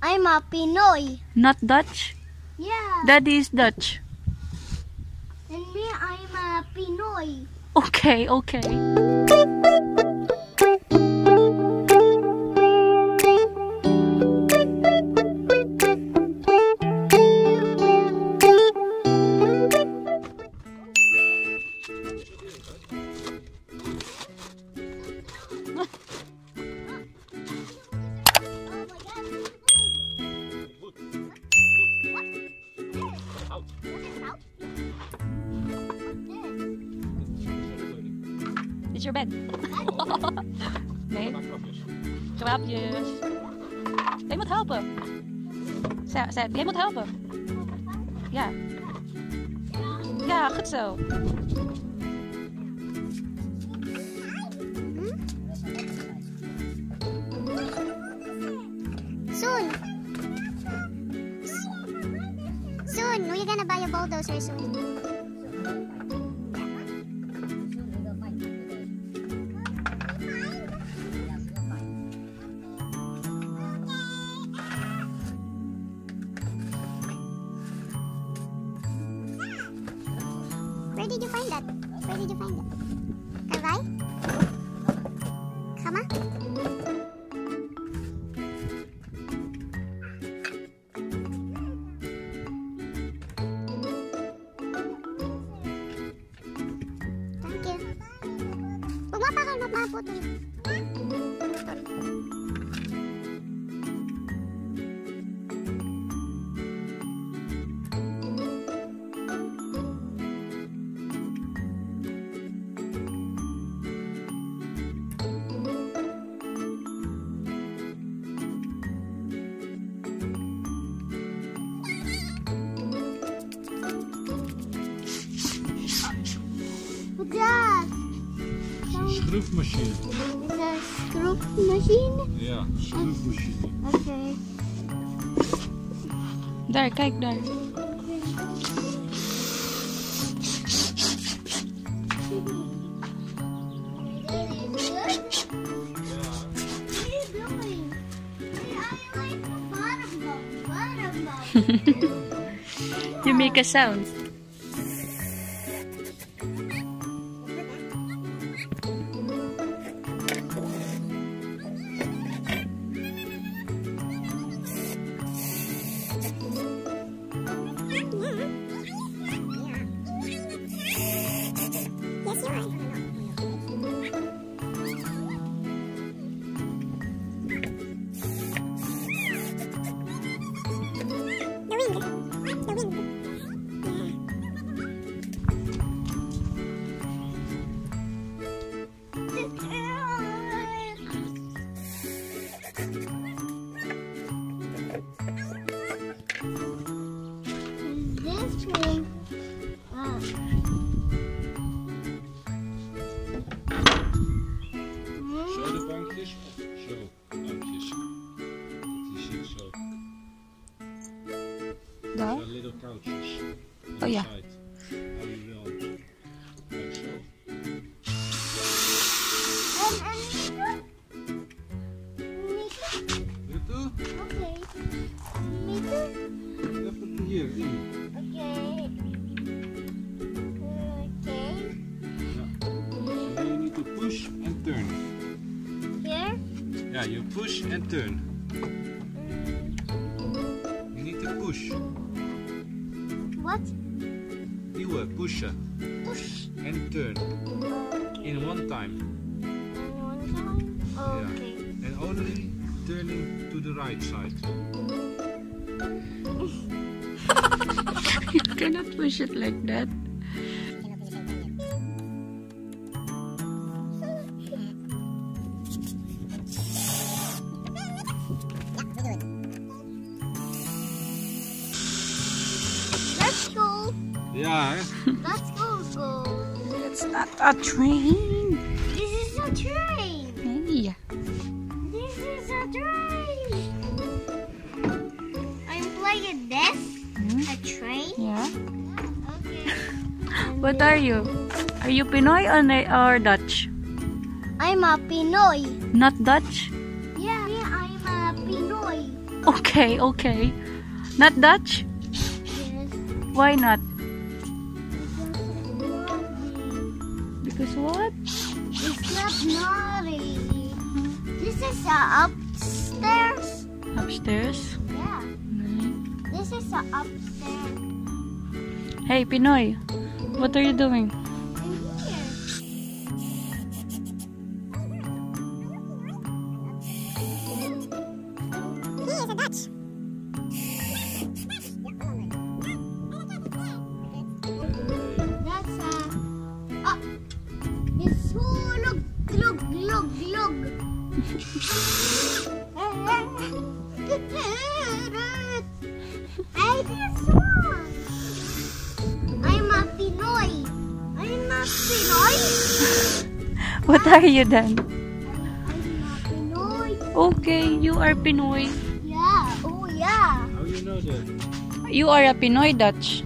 I'm a Pinoy. Not Dutch? Yeah. Daddy is Dutch. And me, I'm a Pinoy. Okay, okay. Is your bed? Nee. Krabjes. Jij moet helpen. Jij moet helpen. Ja. Ja, goed zo. Soon. Soon. We're gonna buy a bulldozer soon. Where did you find that? Where did you find it? Kawai? Kama? Thank you. Huwag mapakal, mapaputol. What's that? Schroefmachine. Is that a schroefmachine? Ja, schroefmachine. Okay. Daar, kijk daar. You make a sound. Daar? Little couches. Oh ja. Okay. Even hier, in. Okay. Okay. And then you need to push and turn. Here? Yeah, you push and turn. You need to push. What? Duwen, pushen. Push. And turn. In one time. And one time? Okay. Yeah. And only turning to the right side. You cannot push it like that. Let's go. Ja, hè? Let's go. It's not a train. This is a train. Hey. This is a train. I'm playing this. A train? Yeah. Okay. What are you? Are you Pinoy or Dutch? I'm a Pinoy. Not Dutch? Yeah, I'm a Pinoy. Okay, okay. Not Dutch? Yes. Why not? Because what? It's not naughty. This is upstairs. Upstairs? Yeah. This is upstairs. Hey, Pinoy. What are you doing? In here. He is a Dutch. That's it's lug, lug, lug, lug. I this one. I'm a Pinoy. I'm a Pinoy. What are you then? I'm a Pinoy. Okay, you are Pinoy. Yeah. Oh yeah. How you know that? You are a Pinoy Dutch.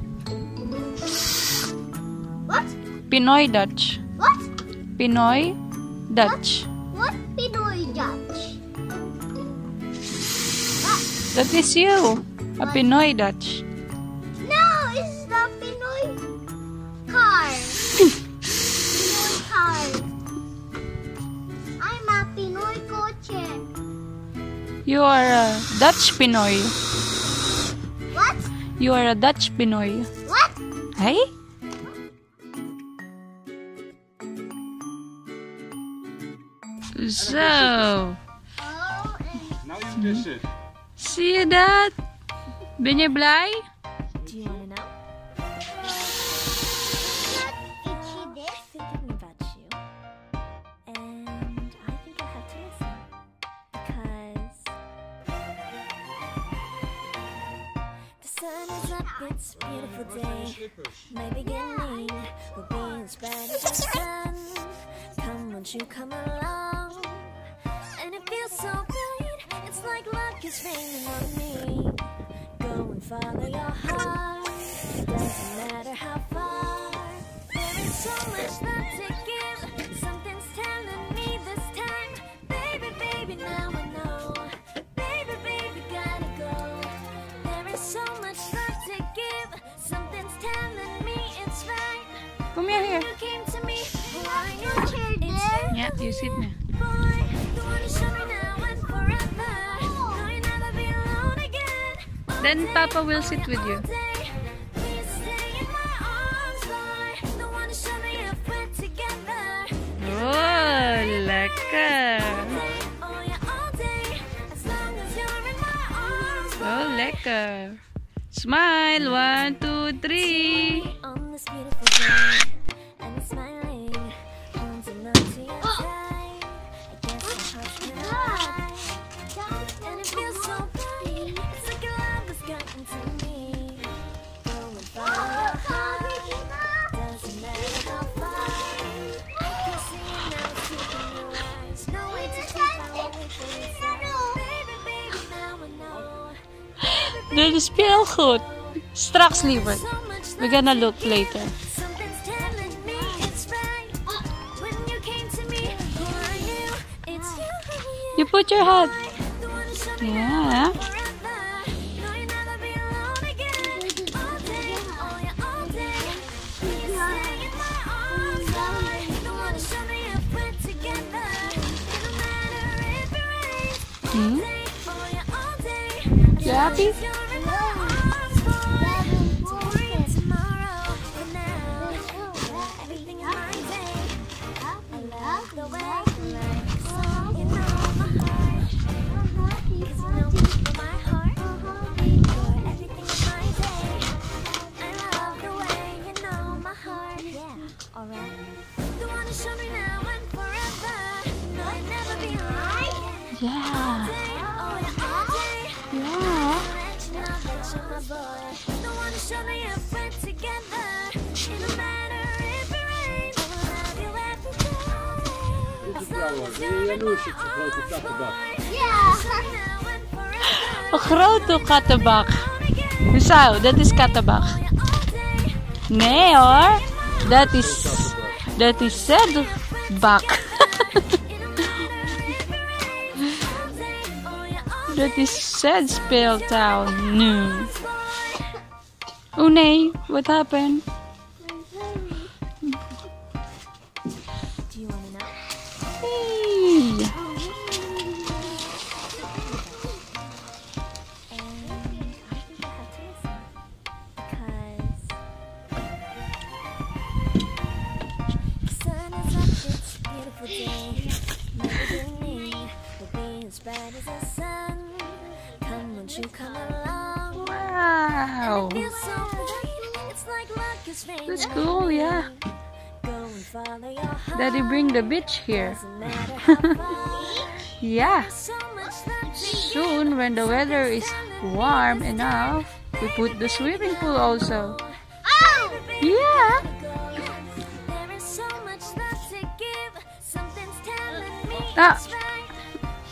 What? Pinoy Dutch. What? Pinoy Dutch. What Pinoy Dutch? That is you. A Pinoy Dutch. No, it's the Pinoy car. Pinoy car. I'm a Pinoy coche. You are a Dutch Pinoy. What? You are a Dutch Pinoy. What? Hey? So, Oh, Now you dish it. see that? Ben je blij? Do you want to know? itchy this? I've been thinking about you, and I think I have to listen because the sun is up. It's a beautiful day. My beginning will be as bright as the sun. Come, won't you come along? And it feels so bright. It's like luck is raining on me. Go and follow your heart. Doesn't matter how far. There is so much love to give. Something's telling me this time. Baby, baby, now I know. Baby, baby, gotta go. There is so much love to give. Something's telling me it's right. Come here. You came to me. Who are you? Chair It's there? Yeah, you sit na. boy. The one who showed me now and forever. No, you'll never be alone again. Then Papa will sit with you. Please stay in my arms, boy. The one who showed me if we're together. Oh, lekker. Oh, yeah, all day. As long as you're in my arms, boy. Oh, lekker. Smile. 1, 2, 3. On this beautiful day, and it's smiling, holding on to your side. I guess my heart's gonna hide, and it feels so bright. It's like your love has gotten to me. Go and follow your heart. Doesn't matter how far. I can see it now, it's taking your eyes. No way to keep our witness. Baby, baby, now I know. Dit is speelgoed. Straks liever. So much We're gonna look later. Something's telling me it's right. When you came to me, who I knew it's you. You put your hat. The one who showed me Yeah. forever. No, you'll never be alone again. All day, oh yeah, all day. Please stay in my arms, boy. The one who showed me if we're together. It don't matter if it rains. All day, oh yeah, all day. You happy? You're in my arms, boy. Worry tomorrow, but now everything in my day. I love the way you like a song, you know my heart. 'Cause you know me from my heart. You're everything in my day. I love the way you know my heart. Yeah, alright. The one who showed me now and forever. No, I'll never be alone. Yeah. Oh yeah, all day. Yeah. Let you know that you're my boy. The one who showed me if we're together. It don't matter if it rains. I will love you every day. Dit is trouwens. Ben je jaloers op zo'n grote kattenbak? Yeah. Een grote kattenbak. Zo, dat is kattenbak. Nee hoor. Dat is zandbak. that is Sandpit Town. No. Oh, nay, what happened? Do you want to know? Hey. And I think I have to listen. Because the sun is up, it's a beautiful day. My beginning will be as bright as the sun. Come, won't you come along? Wow. Feels so bright, it's like luck is raining. That's cool, yeah. Go and follow your heart. Daddy bring the beach here. Doesn't matter how far. Yeah. So much love to Soon, when the weather is warm enough, we put the swimming pool also. Oh! Yeah. There is so much love to give. Something's telling me Ah. it's right.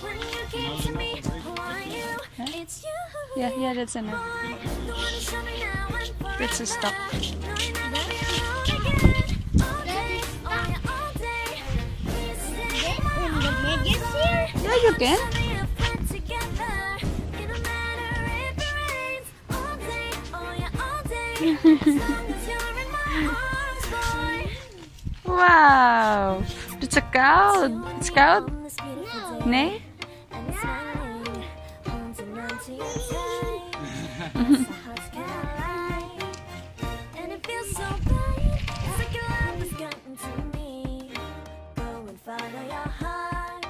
When you came to me, who are you? It's you. Yeah, that's enough. Boy, the one who showed me now and forever. Let's just stop. No, you're never be alone again. All day, oh yeah, all day. Please stay in my arms, boy. Yeah, you can. Show me a friend together. It don't matter if it rains. All day, oh yeah, all day. As long as you're in my arms, boy. Wow. It's a cloud. It's cloud? On this beautiful day. Nay? And it's smiling, holding on to you tight. It's the heart's kind, and it feels so bright. It's like your love has gotten to me. Go and follow your heart.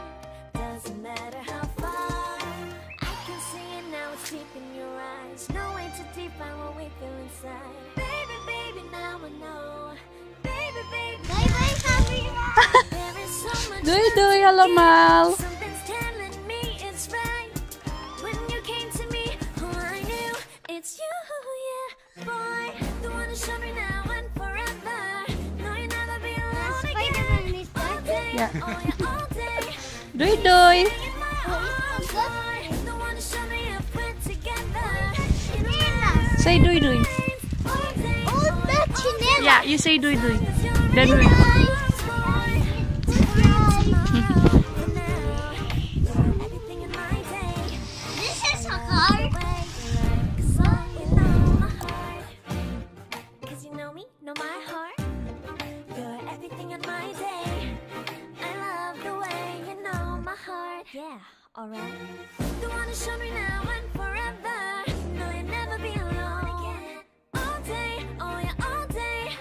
Doesn't matter how far. I can see it now, it's deep in your eyes. No way to define what we feel inside. Baby, baby, now I know. Baby, baby, Bye-bye, Sabi. there is so much Doy, allemaal. Something's telling me it's right. When you came to me, oh, I knew it's you, yeah, boy. The one who showed me now and forever. No, you'll never be alone Spider-Man again. is All back. day, Yeah. oh yeah, all day. Doy. In my arms, boy. The one who showed me if we're together. In a matter Say doy. all day, Oh, the chinela. Yeah, you say doy. as long as you're Then in we... my arms, boy. For now, you're everything in my day. This is a car. Cause you know me, know my heart. You're everything in my day. I love the way you know my heart. Yeah, alright. The one who showed me now and forever. No, you'll never be alone again. All day, oh yeah, all day.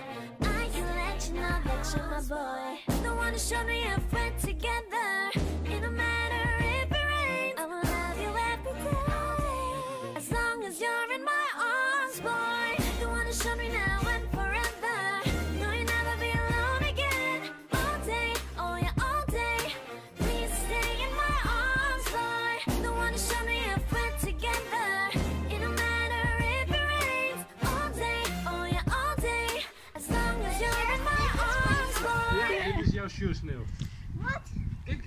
I can let you know that you're my boy. The one who showed me if we're together. It don't matter if it rains. I will love you every day. As long as you're in my arms, boy. The one who showed me now and forever. No, you'll never be alone again. All day, oh yeah, all day. Please stay in my arms, boy. The one who showed me if we're together. It don't matter if it rains. All day, oh yeah, all day. As long as you're in my arms, boy. Ja, dit is jouw shoes, Neil. What? Ik...